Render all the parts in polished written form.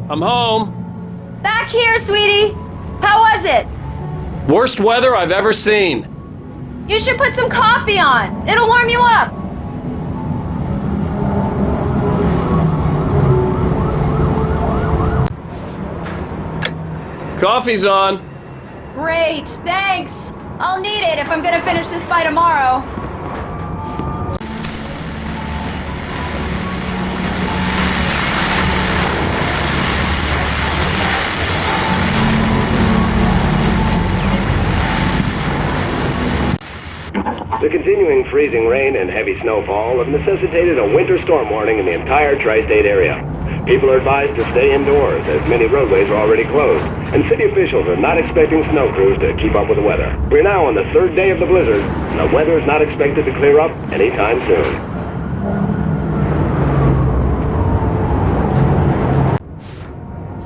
I'm home. Back here, sweetie. How was it? Worst weather I've ever seen. You should put some coffee on. It'll warm you up. Coffee's on. Great, thanks. I'll need it if I'm gonna finish this by tomorrow. The continuing freezing rain and heavy snowfall have necessitated a winter storm warning in the entire tri-state area. People are advised to stay indoors as many roadways are already closed, and city officials are not expecting snow crews to keep up with the weather. We're now on the third day of the blizzard, and the weather is not expected to clear up anytime soon.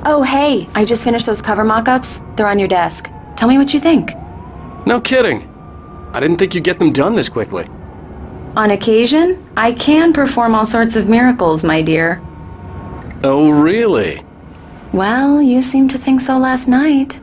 Oh, hey, I just finished those cover mock-ups. They're on your desk. Tell me what you think. No kidding. I didn't think you'd get them done this quickly. On occasion, I can perform all sorts of miracles, my dear. Oh, really? Well, you seemed to think so last night.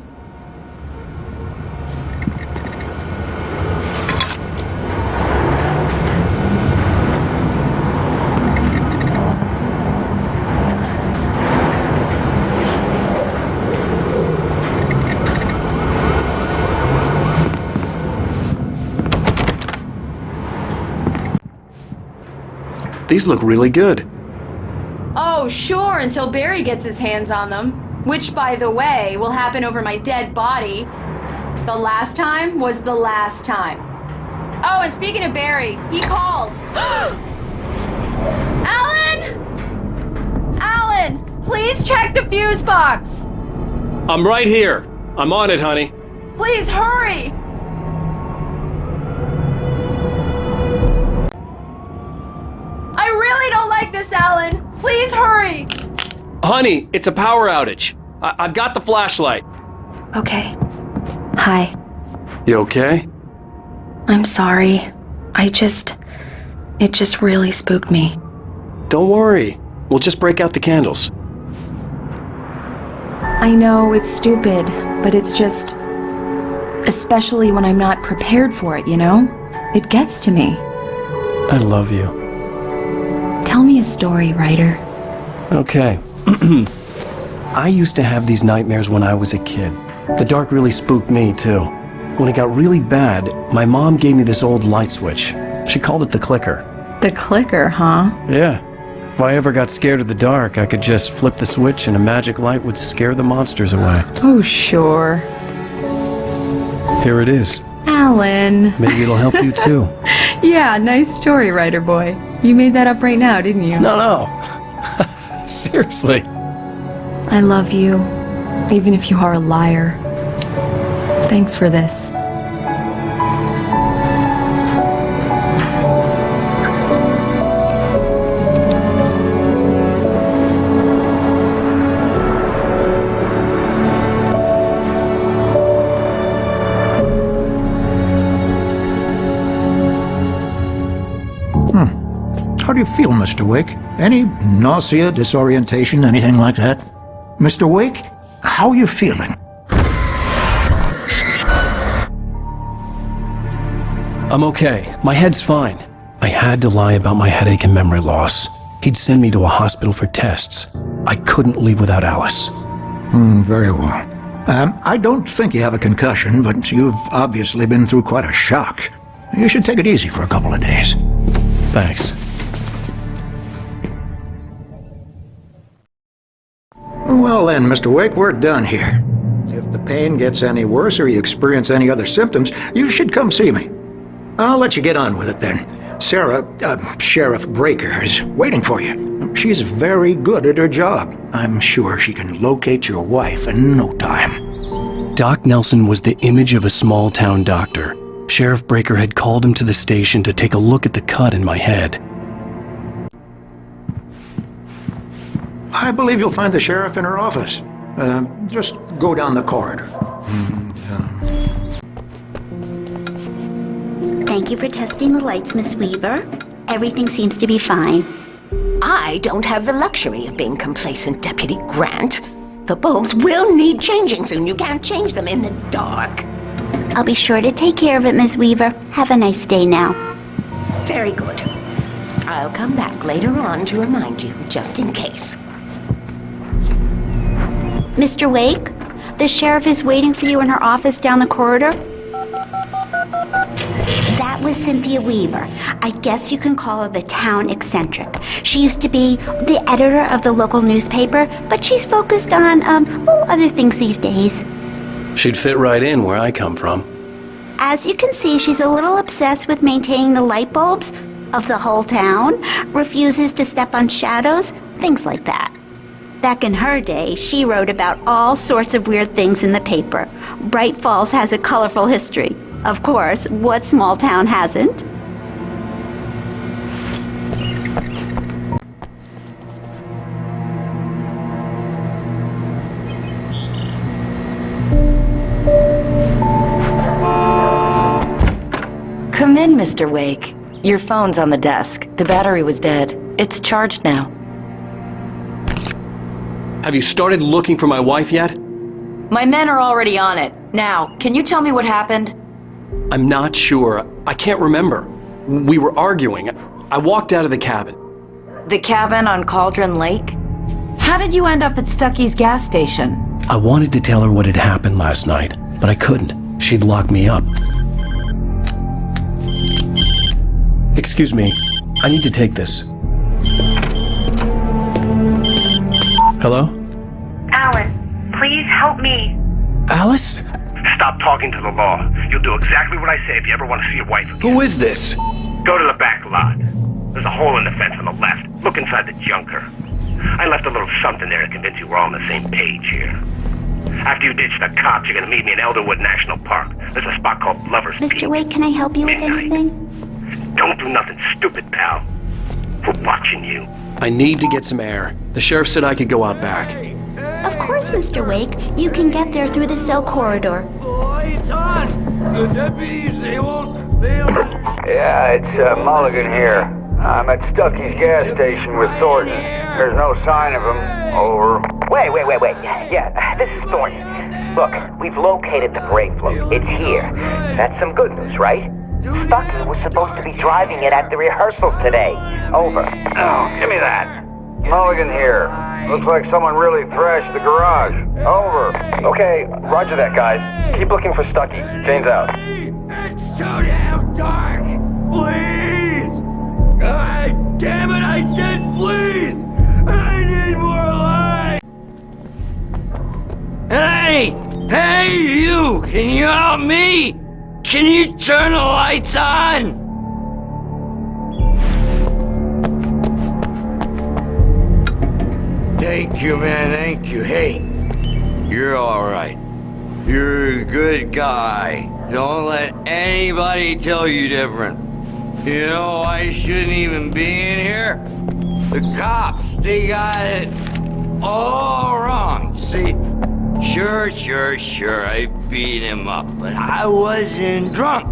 These look really good. Oh, sure, until Barry gets his hands on them. Which, by the way, will happen over my dead body. The last time was the last time. Oh, and speaking of Barry, he called. Alan! Alan, please check the fuse box. I'm right here. I'm on it, honey. Please hurry. I really don't like this, Alan. Please hurry. Honey, it's a power outage. I've got the flashlight. Okay. Hi. You okay? I'm sorry. It just really spooked me. Don't worry. We'll just break out the candles. I know it's stupid, but it's just... especially when I'm not prepared for it, you know? It gets to me. I love you. Tell me a story, writer. Okay. I used to have these nightmares when I was a kid. The dark really spooked me, too. When it got really bad, my mom gave me this old light switch. She called it the clicker. The clicker, huh? Yeah. If I ever got scared of the dark, I could just flip the switch and a magic light would scare the monsters away. Oh, sure. Here it is. Alan. Maybe it'll help you, too. Yeah, nice story, writer boy. You made that up right now, didn't you? No. Seriously. I love you, even if you are a liar. Thanks for this. How do you feel, Mr. Wake? Any nausea, disorientation, anything like that? Mr. Wake, how are you feeling? I'm okay. My head's fine. I had to lie about my headache and memory loss. He'd send me to a hospital for tests. I couldn't leave without Alice. Very well. I don't think you have a concussion, but you've obviously been through quite a shock. You should take it easy for a couple of days. Thanks. Well then, Mr. Wake, we're done here. If the pain gets any worse or you experience any other symptoms, you should come see me. I'll let you get on with it then. Sarah, Sheriff Breaker, is waiting for you. She's very good at her job. I'm sure she can locate your wife in no time. Doc Nelson was the image of a small-town doctor. Sheriff Breaker had called him to the station to take a look at the cut in my head. I believe you'll find the sheriff in her office. Just go down the corridor. Thank you for testing the lights, Miss Weaver. Everything seems to be fine. I don't have the luxury of being complacent, Deputy Grant. The bulbs will need changing soon. You can't change them in the dark. I'll be sure to take care of it, Miss Weaver. Have a nice day now. Very good. I'll come back later on to remind you, just in case. Mr. Wake, the sheriff is waiting for you in her office down the corridor. That was Cynthia Weaver. I guess you can call her the town eccentric. She used to be the editor of the local newspaper, but she's focused on, other things these days. She'd fit right in where I come from. As you can see, she's a little obsessed with maintaining the light bulbs of the whole town, refuses to step on shadows, things like that. Back in her day, she wrote about all sorts of weird things in the paper. Bright Falls has a colorful history. Of course, what small town hasn't? Come in, Mr. Wake. Your phone's on the desk. The battery was dead. It's charged now. Have you started looking for my wife yet? My men are already on it. Now, can you tell me what happened? I'm not sure. I can't remember. We were arguing. I walked out of the cabin. The cabin on Cauldron Lake? How did you end up at Stucky's gas station? I wanted to tell her what had happened last night, but I couldn't. She'd lock me up. Excuse me. I need to take this. Hello? Alan, please help me. Alice? Stop talking to the law. You'll do exactly what I say if you ever want to see your wife again. Who is this? Go to the back lot. There's a hole in the fence on the left. Look inside the junker. I left a little something there to convince you we're all on the same page here. After you ditch the cops, you're gonna meet me in Elderwood National Park. There's a spot called Lover's Peak. Mr. Wake, can I help you with anything? Don't do nothing stupid, pal. We're watching you. I need to get some air. The sheriff said I could go out back. Of course, Mr. Wake. You can get there through the cell corridor. Yeah, it's Mulligan here. I'm at Stucky's gas station with Thornton. There's no sign of him. Over. Wait. Yeah, this is Thornton. Look, we've located the brake float. It's here. That's some good news, right? Stucky was supposed to be driving it at the rehearsal today. Over. Oh, give me that. Mulligan here. Looks like someone really thrashed the garage. Over. Okay, roger that, guys. Keep looking for Stucky. Jane's out. It's too damn dark! Please! God damn it, I said please! I need more light! Hey, you! Can you help me? Can you turn the lights on? Thank you, man, thank you. Hey, you're alright. You're a good guy. Don't let anybody tell you different. You know, I shouldn't even be in here. The cops, they got it all wrong. See, sure, I beat him up, but I wasn't drunk.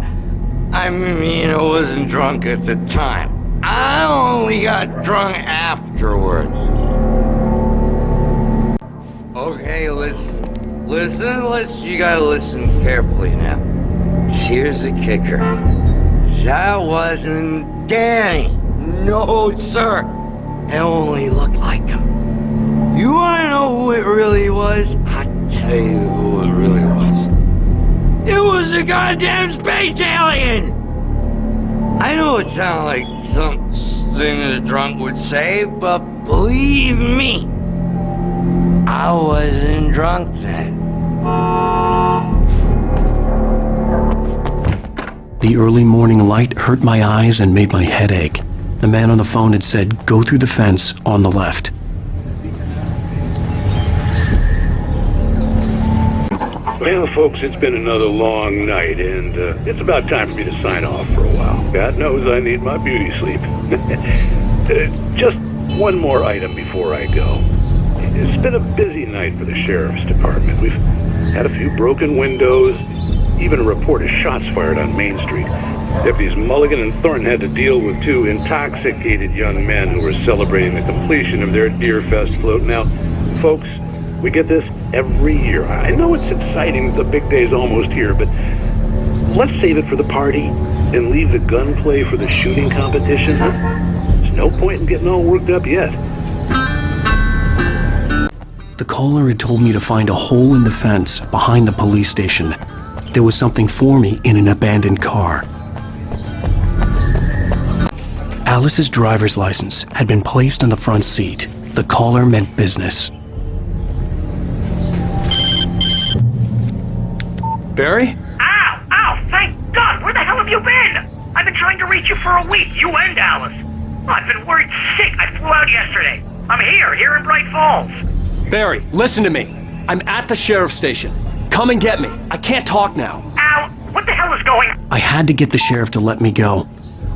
I mean, I wasn't drunk at the time. I only got drunk afterward. Okay, listen, you gotta listen carefully now. Here's the kicker. That wasn't Danny. No, sir. It only looked like him. You wanna know who it really was? I'll tell you who it really was. It was a goddamn space alien! I know it sounded like something a drunk would say, but believe me, I wasn't drunk then. The early morning light hurt my eyes and made my head ache. The man on the phone had said, go through the fence on the left. Well, folks, it's been another long night, and it's about time for me to sign off for a while. God knows I need my beauty sleep. Just one more item before I go. It's been a busy night for the sheriff's department. We've had a few broken windows, even a report of shots fired on Main Street. Deputies Mulligan and Thornton had to deal with two intoxicated young men who were celebrating the completion of their Deer Fest float. Now, folks, we get this every year. I know it's exciting, the big day's almost here, but let's save it for the party and leave the gunplay for the shooting competition, huh? There's no point in getting all worked up yet. The caller had told me to find a hole in the fence behind the police station. There was something for me in an abandoned car. Alice's driver's license had been placed on the front seat. The caller meant business. Barry? Ow! Ow! Thank God! Where the hell have you been? I've been trying to reach you for a week, you and Alice. I've been worried sick. I flew out yesterday. I'm here in Bright Falls. Barry, listen to me. I'm at the sheriff's station. Come and get me. I can't talk now. Ow! What the hell is going on? I had to get the sheriff to let me go.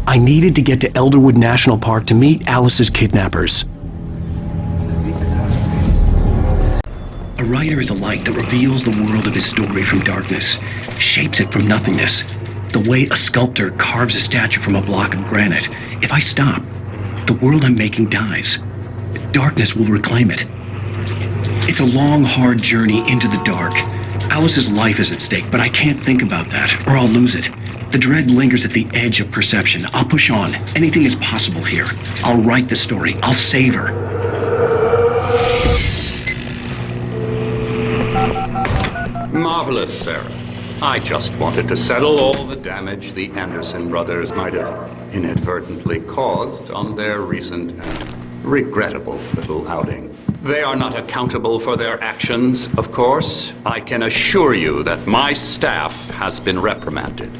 I needed to get to Elderwood National Park to meet Alice's kidnappers. A writer is a light that reveals the world of his story from darkness, shapes it from nothingness. The way a sculptor carves a statue from a block of granite. If I stop, the world I'm making dies. Darkness will reclaim it. It's a long, hard journey into the dark. Alice's life is at stake, but I can't think about that, or I'll lose it. The dread lingers at the edge of perception. I'll push on. Anything is possible here. I'll write the story. I'll save her. Marvelous, Sarah. I just wanted to settle all the damage the Anderson brothers might have inadvertently caused on their recent and regrettable little outing. They are not accountable for their actions, of course. I can assure you that my staff has been reprimanded.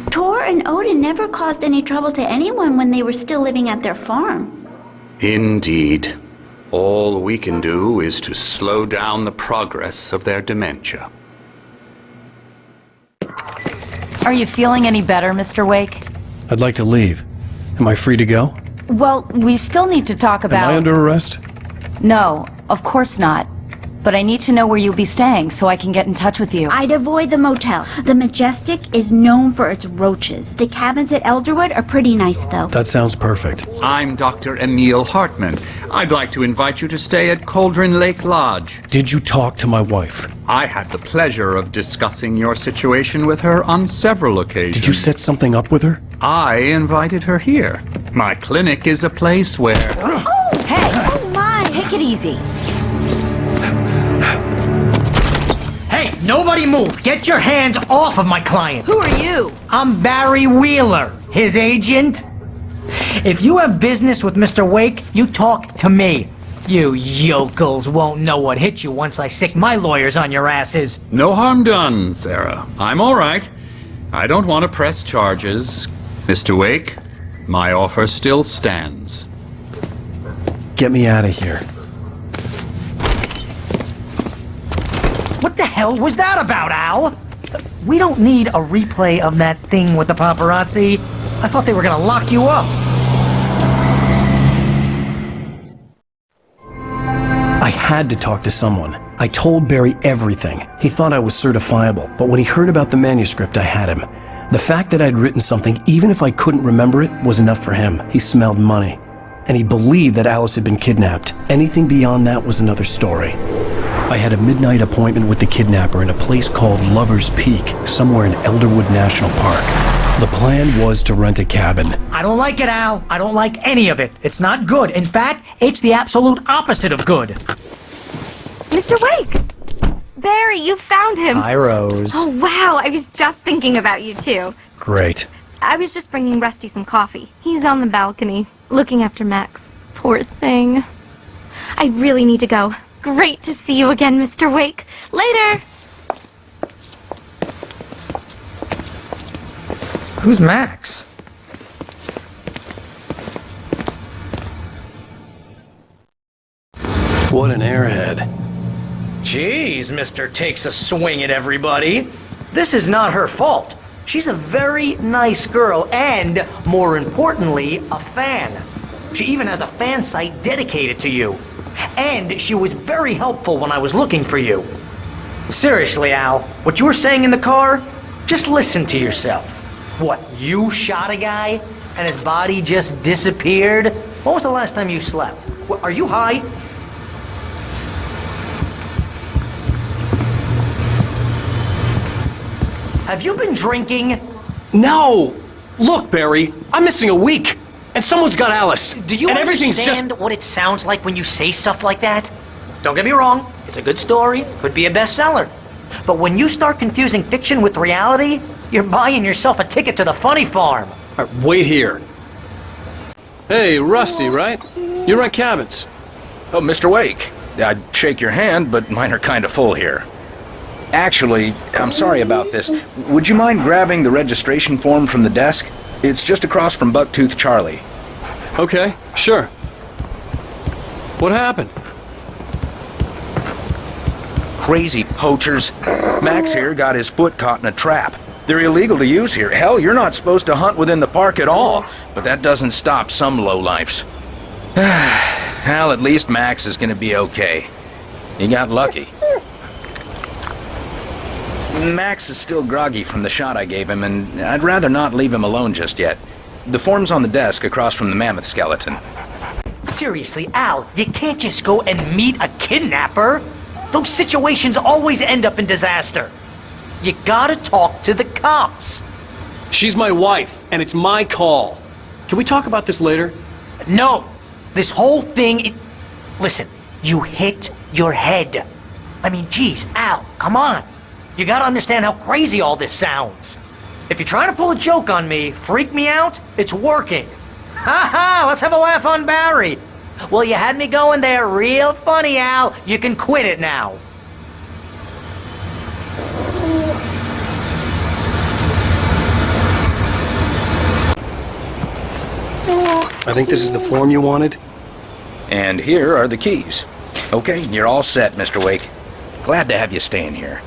Tor and Odin never caused any trouble to anyone when they were still living at their farm. Indeed. All we can do is to slow down the progress of their dementia. Are you feeling any better, Mr. Wake? I'd like to leave. Am I free to go? Well, we still need to talk about... Am I under arrest? No, of course not. But I need to know where you'll be staying so I can get in touch with you. I'd avoid the motel. The Majestic is known for its roaches. The cabins at Elderwood are pretty nice, though. That sounds perfect. I'm Dr. Emil Hartman. I'd like to invite you to stay at Cauldron Lake Lodge. Did you talk to my wife? I had the pleasure of discussing your situation with her on several occasions. Did you set something up with her? I invited her here. My clinic is a place where... Oh, hey! Oh, my! Take it easy. Hey, nobody move! Get your hands off of my client! Who are you? I'm Barry Wheeler, his agent. If you have business with Mr. Wake, you talk to me. You yokels won't know what hit you once I sick my lawyers on your asses. No harm done, Sarah. I'm all right. I don't want to press charges. Mr. Wake, my offer still stands. Get me out of here. What the hell was that about, Al? We don't need a replay of that thing with the paparazzi. I thought they were gonna lock you up. I had to talk to someone. I told Barry everything. He thought I was certifiable, but when he heard about the manuscript, I had him. The fact that I'd written something, even if I couldn't remember it, was enough for him. He smelled money. And he believed that Alice had been kidnapped. Anything beyond that was another story. I had a midnight appointment with the kidnapper in a place called Lover's Peak, somewhere in Elderwood National Park. The plan was to rent a cabin. I don't like it, Al. I don't like any of it. It's not good. In fact, it's the absolute opposite of good. Mr. Wake! Barry, you found him! Hi, Rose. Oh, wow, I was just thinking about you, too. Great. I was just bringing Rusty some coffee. He's on the balcony, looking after Max. Poor thing. I really need to go. Great to see you again, Mr. Wake. Later! Who's Max? What an airhead. Jeez, Mr. Takes a swing at everybody. This is not her fault. She's a very nice girl and, more importantly, a fan. She even has a fan site dedicated to you. And she was very helpful when I was looking for you. Seriously, Al, what you were saying in the car? Just listen to yourself. What, you shot a guy and his body just disappeared? When was the last time you slept? What, are you high? Have you been drinking? No! Look, Barry, I'm missing a week, and someone's got Alice. Do you and everything's understand what it sounds like when you say stuff like that? Don't get me wrong, it's a good story, could be a bestseller. But when you start confusing fiction with reality, you're buying yourself a ticket to the funny farm. All right, wait here. Hey, Rusty, right? You rent cabins. Oh, Mr. Wake. I'd shake your hand, but mine are kind of full here. Actually, I'm sorry about this. Would you mind grabbing the registration form from the desk? It's just across from Bucktooth Charlie. Okay, sure. What happened? Crazy poachers. Max here got his foot caught in a trap. They're illegal to use here. Hell, you're not supposed to hunt within the park at all. But that doesn't stop some lowlifes. Well, at least Max is gonna be okay. He got lucky. Max is still groggy from the shot I gave him, and I'd rather not leave him alone just yet. The form's on the desk across from the mammoth skeleton. Seriously, Al, you can't just go and meet a kidnapper. Those situations always end up in disaster. You gotta talk to the cops. She's my wife, and it's my call. Can we talk about this later? No. This whole thing, listen, you hit your head. I mean, geez, Al, come on. You gotta understand how crazy all this sounds. If you're trying to pull a joke on me, freak me out, it's working. Ha ha, let's have a laugh on Barry. Well, you had me going there real funny, Al. You can quit it now. I think this is the form you wanted. And here are the keys. Okay, you're all set, Mr. Wake. Glad to have you staying here.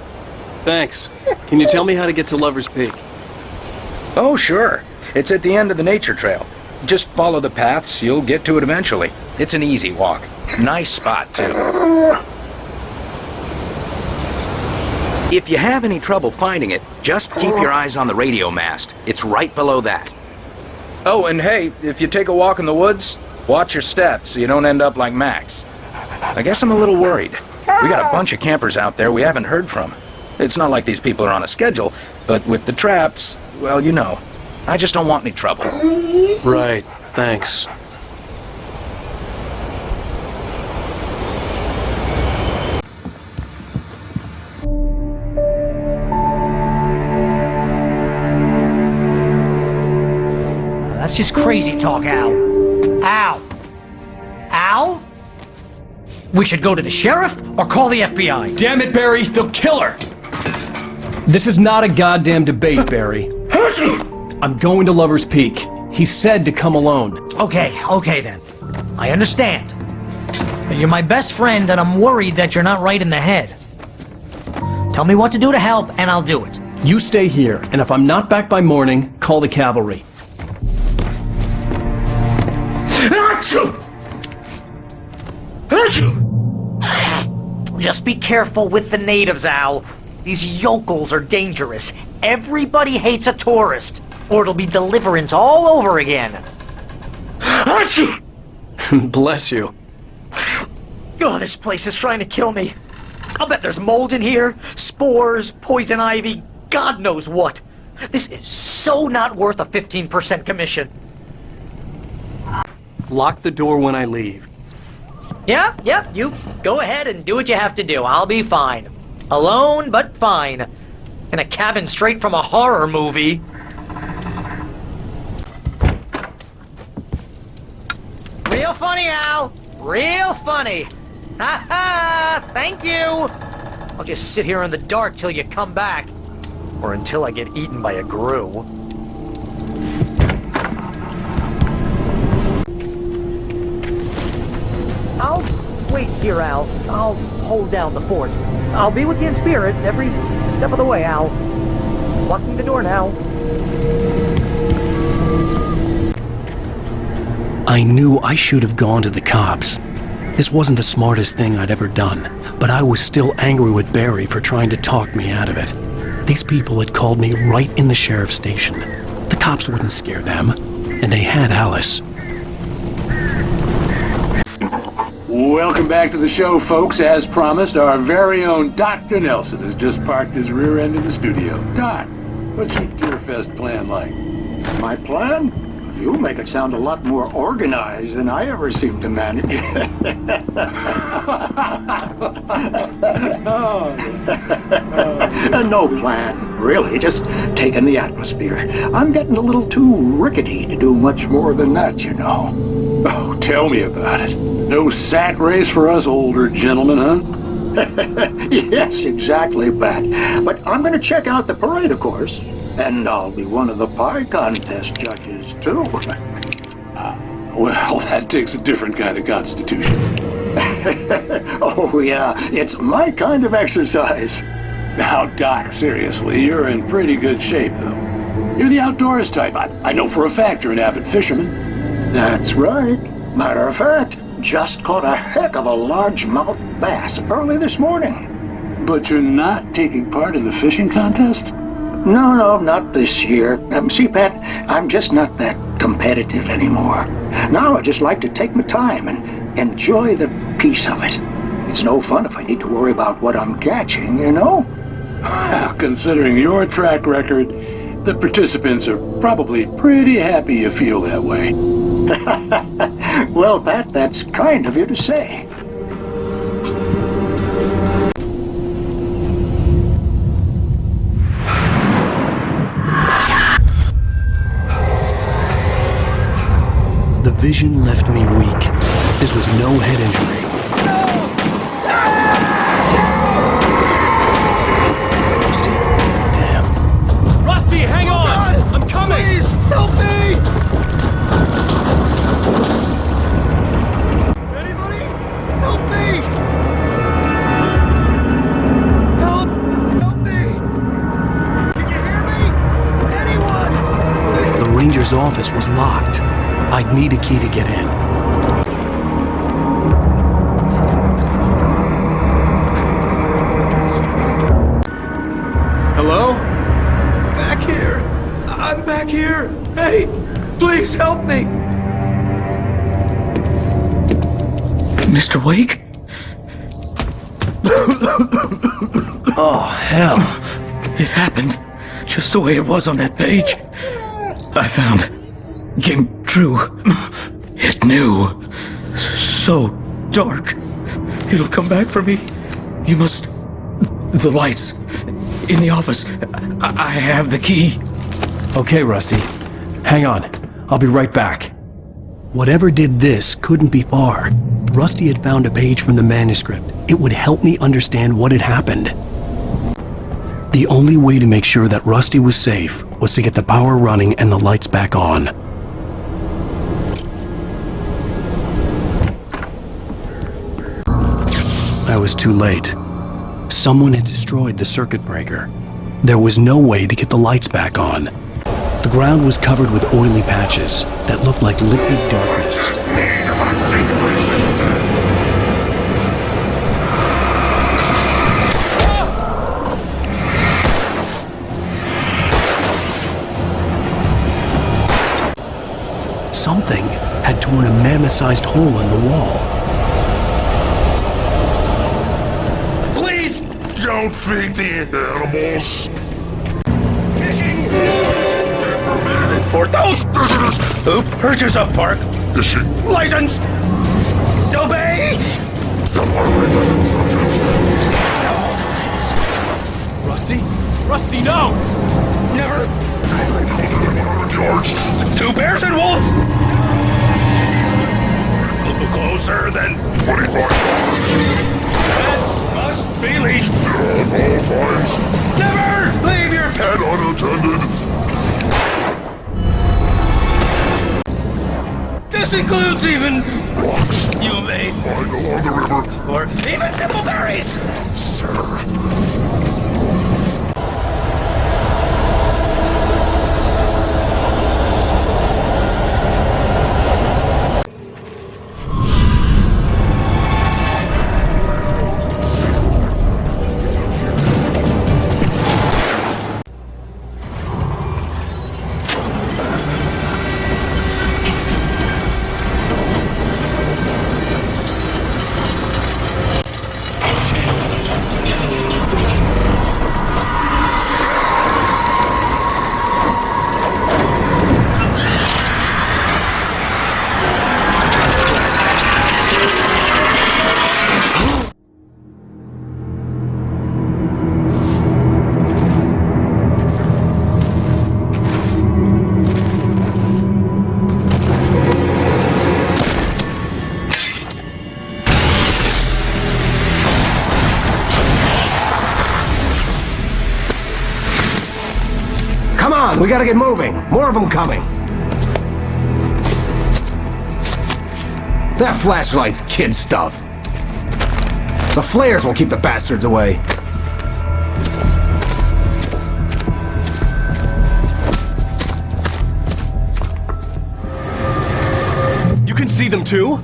Thanks. Can you tell me how to get to Lover's Peak? Oh, sure. It's at the end of the nature trail. Just follow the paths, you'll get to it eventually. It's an easy walk. Nice spot, too. If you have any trouble finding it, just keep your eyes on the radio mast. It's right below that. Oh, and hey, if you take a walk in the woods, watch your steps so you don't end up like Max. I guess I'm a little worried. We got a bunch of campers out there we haven't heard from. It's not like these people are on a schedule, but with the traps, well, you know. I just don't want any trouble. Right, thanks. That's just crazy talk, Al. Al! Al? We should go to the sheriff or call the FBI? Damn it, Barry, they'll kill her! This is not a goddamn debate, Barry. I'm going to Lover's Peak. He said to come alone. Okay then. I understand. You're my best friend, and I'm worried that you're not right in the head. Tell me what to do to help, and I'll do it. You stay here, and if I'm not back by morning, call the cavalry. Just be careful with the natives, Al. These yokels are dangerous. Everybody hates a tourist, or it'll be deliverance all over again. Bless you. Oh, this place is trying to kill me. I'll bet there's mold in here, spores, poison ivy, God knows what. This is so not worth a 15% commission. Lock the door when I leave. Yep, you go ahead and do what you have to do. I'll be fine. Alone, but fine. In a cabin straight from a horror movie. Real funny, Al. Real funny. Ha ha! Thank you! I'll just sit here in the dark till you come back. Or until I get eaten by a grue. I'll wait here, Al. I'll hold down the fort. I'll be with you in spirit every step of the way, Al. Locking the door now. I knew I should have gone to the cops. This wasn't the smartest thing I'd ever done, but I was still angry with Barry for trying to talk me out of it. These people had called me right in the sheriff's station. The cops wouldn't scare them, and they had Alice. Welcome back to the show, folks. As promised, our very own Dr. Nelson has just parked his rear end in the studio. Doc, what's your Deerfest plan like? My plan? You make it sound a lot more organized than I ever seem to manage. No plan, really, just taking the atmosphere. I'm getting a little too rickety to do much more than that, you know. Oh, tell me about it. No sack race for us older gentlemen, huh? Yes, exactly, Pat. But I'm going to check out the parade, of course. And I'll be one of the pie contest judges, too. Well, that takes a different kind of constitution. Oh, yeah, it's my kind of exercise. Now, Doc, seriously, you're in pretty good shape, though. You're the outdoors type. I know for a fact you're an avid fisherman. That's right. Matter of fact, just caught a heck of a largemouth bass early this morning. But you're not taking part in the fishing contest? No, not this year. See, Pat, I'm just not that competitive anymore. Now I just like to take my time and enjoy the peace of it. It's no fun if I need to worry about what I'm catching, you know? Considering your track record, the participants are probably pretty happy you feel that way. Well, Pat, that's kind of you to say. The vision left me weak. This was no head injury. Rusty, damn. Rusty, hang on! God, I'm coming! Please, help me! Anybody? Help me! Help me! Can you hear me? Anyone? The ranger's office was locked. I'd need a key to get in. Hello? Back here! I'm back here! Hey! Please help me! Mr. Wake? Oh, hell. It happened just the way it was on that page. I found. Came true. It knew. So dark. It'll come back for me. You must. The lights. In the office. I have the key. Okay, Rusty. Hang on. I'll be right back. Whatever did this couldn't be far. Rusty had found a page from the manuscript. It would help me understand what had happened. The only way to make sure that Rusty was safe was to get the power running and the lights back on. I was too late. Someone had destroyed the circuit breaker. There was no way to get the lights back on. The ground was covered with oily patches that looked like liquid darkness. Something had torn a mammoth-sized hole in the wall. Please! Don't feed the animals! Fishing! For those visitors who purchase a park fishing license! Obey! Rusty? Rusty, no! Never! 2 bears and wolves! Closer than 25 yards. Pets must be leashed at all times. Never leave your pet unattended. This includes even rocks you may find along the river, or even simple berries, sir. on, we gotta get moving. More of them coming. That flashlight's kid stuff. The flares will keep the bastards away. You can see them too?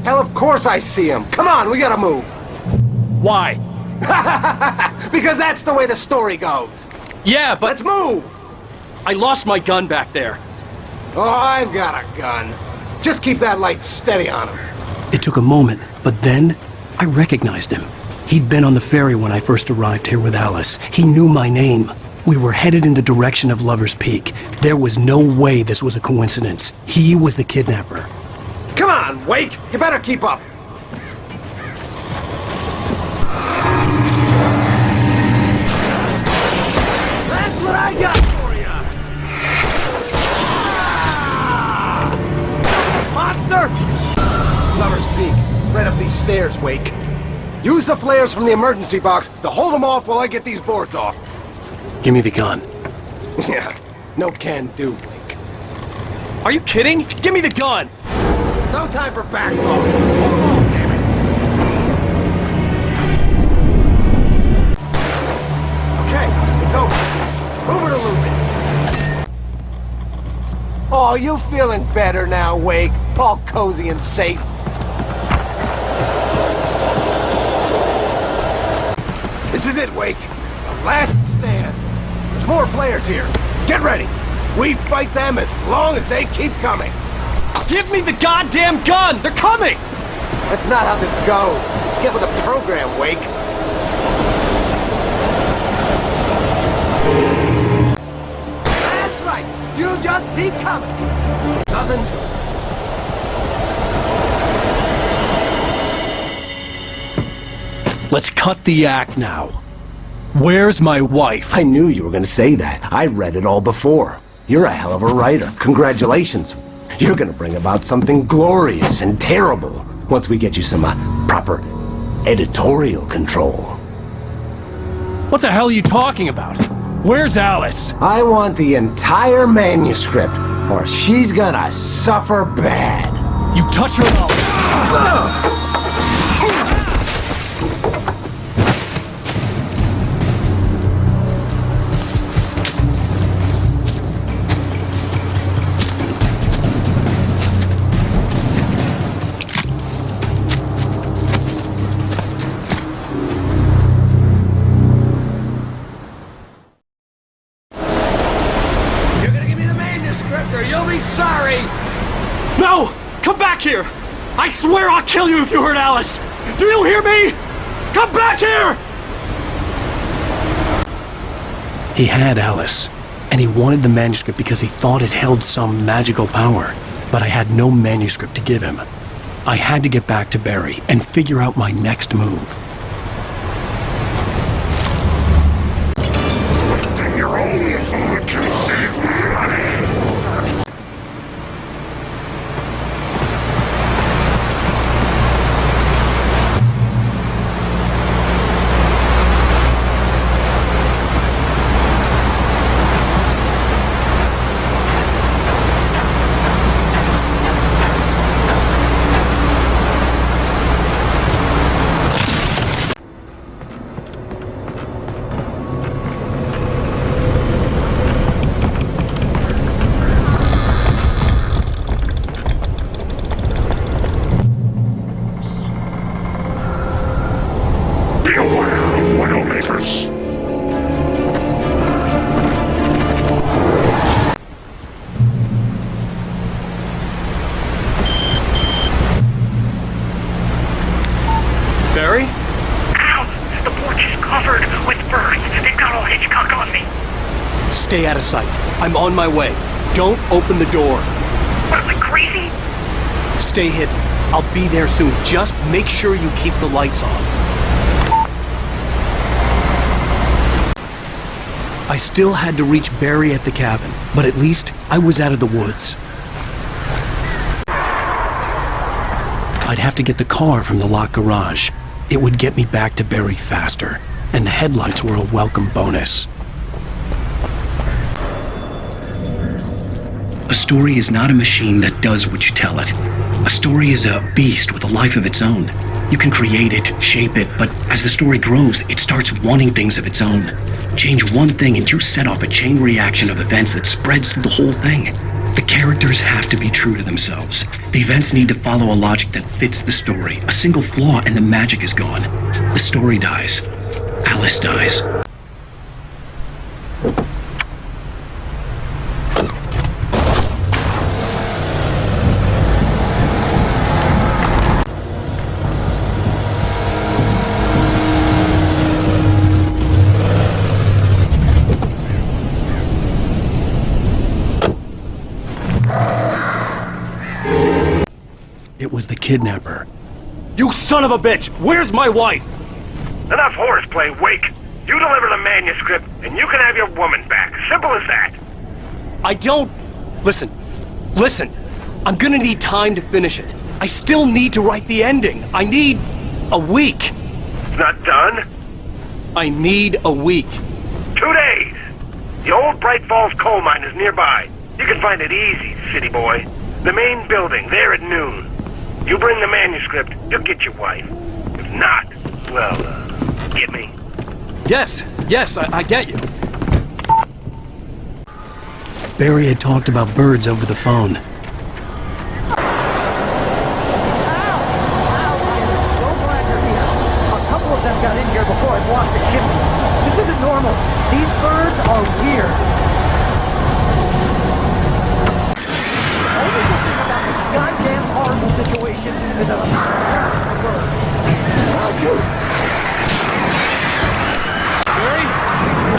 Hell, of course I see them. Come on, we gotta move. Why? Because that's the way the story goes. Yeah, but... Let's move! I lost my gun back there. Oh, I've got a gun. Just keep that light steady on him. It took a moment, but then I recognized him. He'd been on the ferry when I first arrived here with Alice. He knew my name. We were headed in the direction of Lover's Peak. There was no way this was a coincidence. He was the kidnapper. Come on, Wake! You better keep up! That's what I got for you! Monster! Lover's Peak. Right up these stairs, Wake. Use the flares from the emergency box to hold them off while I get these boards off. Give me the gun. Yeah, no can do, Wake. Are you kidding? Give me the gun! No time for back talk. Pull them off, damn it! Okay, it's over. Move it or lose it. Oh, you feeling better now, Wake? All cozy and safe. This is it, Wake. The last stand. There's more flares here. Get ready. We fight them as long as they keep coming. Give me the goddamn gun! They're coming! That's not how this goes. Get with the program, Wake. That's right. You just keep coming. Nothing to it. Let's cut the act now. Where's my wife? I knew you were going to say that. I read it all before. You're a hell of a writer. Congratulations. You're gonna bring about something glorious and terrible once we get you some proper editorial control. What the hell are you talking about? Where's Alice? I want the entire manuscript, or she's gonna suffer bad. You touch her mouth. No! Come back here! I swear I'll kill you if you hurt Alice! Do you hear me? Come back here! He had Alice, and he wanted the manuscript because he thought it held some magical power. But I had no manuscript to give him. I had to get back to Barry and figure out my next move. Your own food can save life. Barry? Ow! The porch is covered with birds. They've got all Hitchcock on me. Stay out of sight. I'm on my way. Don't open the door. What, am I crazy? Stay hidden. I'll be there soon. Just make sure you keep the lights on. I still had to reach Barry at the cabin, but at least I was out of the woods. I'd have to get the car from the locked garage. It would get me back to Barry faster, and the headlights were a welcome bonus. A story is not a machine that does what you tell it. A story is a beast with a life of its own. You can create it, shape it, but as the story grows, it starts wanting things of its own. Change one thing and you set off a chain reaction of events that spreads through the whole thing. The characters have to be true to themselves. The events need to follow a logic that fits the story. A single flaw and the magic is gone. The story dies. Alice dies. It was the kidnapper. You son of a bitch! Where's my wife? Enough horseplay, Wake. You deliver the manuscript, and you can have your woman back. Simple as that. I don't... Listen. I'm gonna need time to finish it. I still need to write the ending. I need a week. It's not done? I need a week. 2 days. The old Bright Falls coal mine is nearby. You can find it easy, city boy. The main building, there at noon. You bring the manuscript, you'll get your wife. If not, well, get me. Yes, I get you. Barry had talked about birds over the phone. A couple of them got in here before I blocked the chimney. This isn't normal. These birds are weird. Only good thing about this goddamn horrible situation is that I'm not a bird. Oh, shoot! Barry,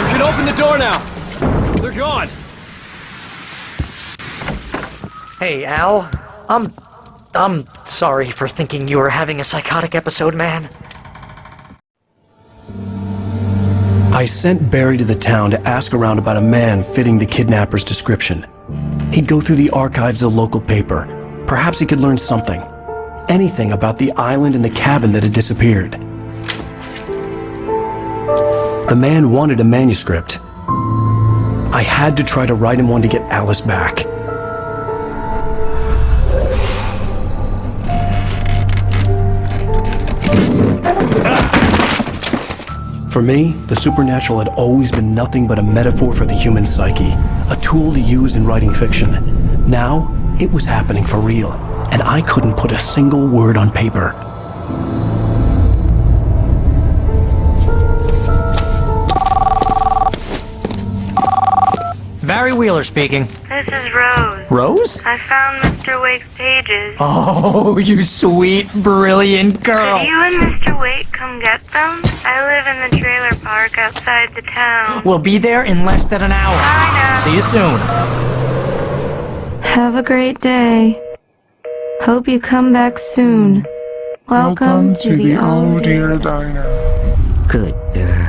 you can open the door now. They're gone. Hey, Al. I'm sorry for thinking you were having a psychotic episode, man. I sent Barry to the town to ask around about a man fitting the kidnapper's description. He'd go through the archives of the local paper. Perhaps he could learn something. Anything about the island and the cabin that had disappeared. The man wanted a manuscript. I had to try to write him one to get Alice back. For me, the supernatural had always been nothing but a metaphor for the human psyche, a tool to use in writing fiction. Now, it was happening for real, and I couldn't put a single word on paper. Barry Wheeler speaking. This is Rose. Rose? I found Mr. Wake's pages. Oh, you sweet, brilliant girl. Could you and Mr. Wake come get them? I live in the trailer park outside the town. We'll be there in less than an hour. I know. See you soon. Have a great day. Hope you come back soon. Welcome to the Oh Dear Diner. Good girl.